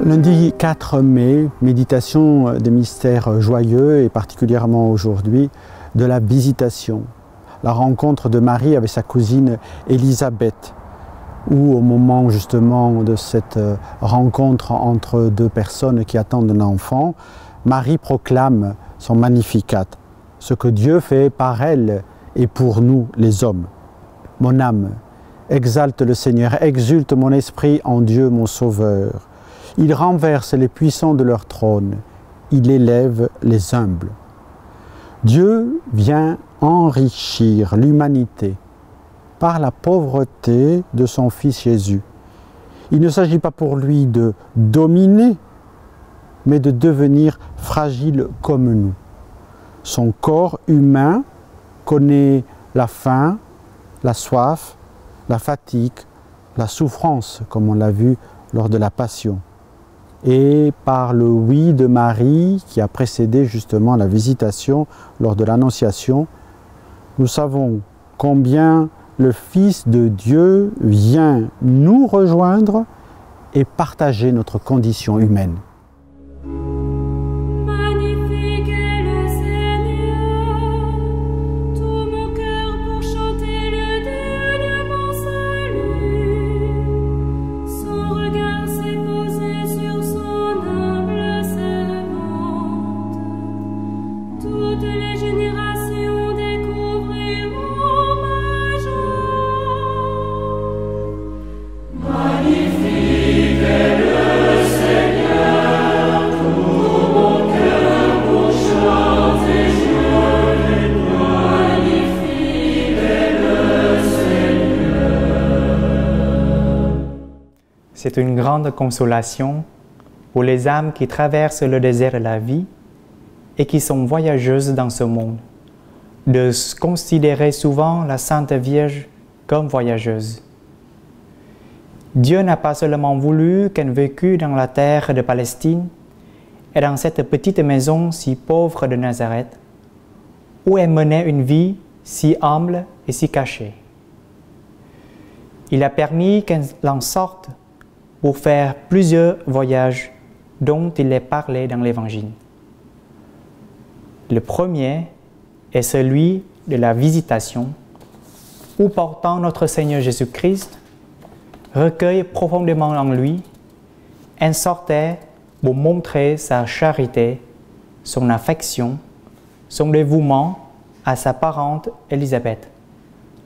Lundi 4 mai, méditation des mystères joyeux et particulièrement aujourd'hui de la visitation. La rencontre de Marie avec sa cousine Élisabeth, où au moment justement de cette rencontre entre deux personnes qui attendent un enfant, Marie proclame son Magnificat, ce que Dieu fait par elle et pour nous les hommes. Mon âme exalte le Seigneur, exulte mon esprit en Dieu mon Sauveur. Il renverse les puissants de leur trône, il élève les humbles. Dieu vient enrichir l'humanité par la pauvreté de son Fils Jésus. Il ne s'agit pas pour lui de dominer, mais de devenir fragile comme nous. Son corps humain connaît la faim, la soif, la fatigue, la souffrance, comme on l'a vu lors de la Passion. Et par le oui de Marie, qui a précédé justement la visitation lors de l'Annonciation, nous savons combien le Fils de Dieu vient nous rejoindre et partager notre condition humaine. C'est une grande consolation pour les âmes qui traversent le désert de la vie et qui sont voyageuses dans ce monde, de considérer souvent la Sainte Vierge comme voyageuse. Dieu n'a pas seulement voulu qu'elle vécût dans la terre de Palestine et dans cette petite maison si pauvre de Nazareth, où elle menait une vie si humble et si cachée. Il a permis qu'elle en sorte pour faire plusieurs voyages dont il est parlé dans l'Évangile. Le premier est celui de la visitation, où portant notre Seigneur Jésus-Christ, recueille profondément en lui, elle sortait pour montrer sa charité, son affection, son dévouement à sa parente Élisabeth,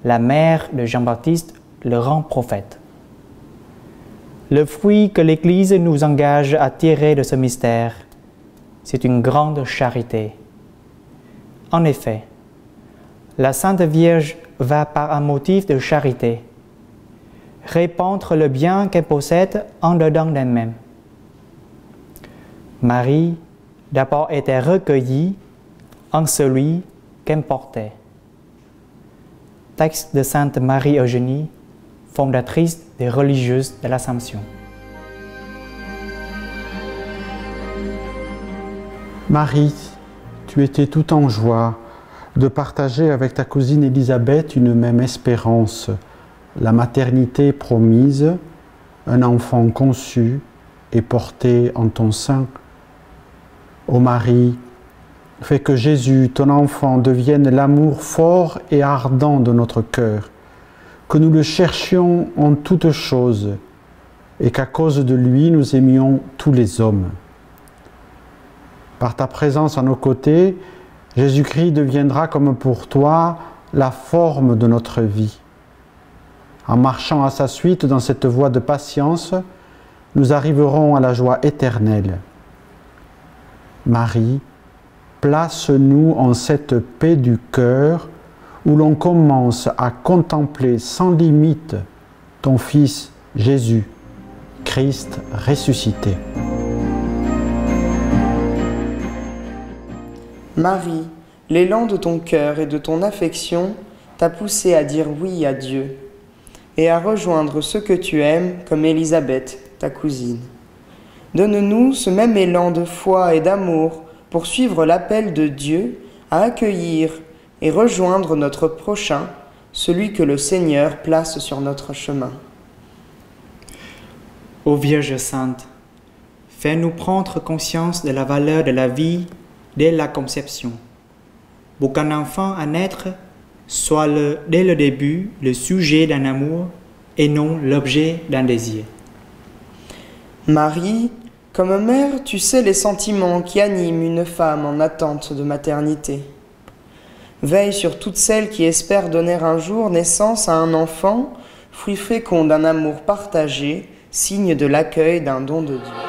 la mère de Jean-Baptiste, le grand prophète. Le fruit que l'Église nous engage à tirer de ce mystère, c'est une grande charité. En effet, la Sainte Vierge va par un motif de charité répandre le bien qu'elle possède en dedans d'elle-même. Marie d'abord était recueillie en celui qu'elle portait. Texte de Sainte Marie-Eugénie, fondatrice des religieuses de l'Assomption. Marie, tu étais tout en joie de partager avec ta cousine Élisabeth une même espérance, la maternité promise, un enfant conçu et porté en ton sein. Ô Marie, fais que Jésus, ton enfant, devienne l'amour fort et ardent de notre cœur, que nous le cherchions en toutes choses et qu'à cause de lui, nous aimions tous les hommes. Par ta présence à nos côtés, Jésus-Christ deviendra comme pour toi la forme de notre vie. En marchant à sa suite dans cette voie de patience, nous arriverons à la joie éternelle. Marie, place-nous en cette paix du cœur où l'on commence à contempler sans limite ton Fils Jésus, Christ ressuscité. Marie, l'élan de ton cœur et de ton affection t'a poussé à dire oui à Dieu et à rejoindre ceux que tu aimes comme Élisabeth, ta cousine. Donne-nous ce même élan de foi et d'amour pour suivre l'appel de Dieu à accueillir et rejoindre notre prochain, celui que le Seigneur place sur notre chemin. Ô Vierge Sainte, Fais-nous prendre conscience de la valeur de la vie dès la conception, pour qu'un enfant à naître soit dès le début le sujet d'un amour et non l'objet d'un désir. Marie, comme mère, tu sais les sentiments qui animent une femme en attente de maternité. Veille sur toutes celles qui espèrent donner un jour naissance à un enfant, fruit fécond d'un amour partagé, signe de l'accueil d'un don de Dieu.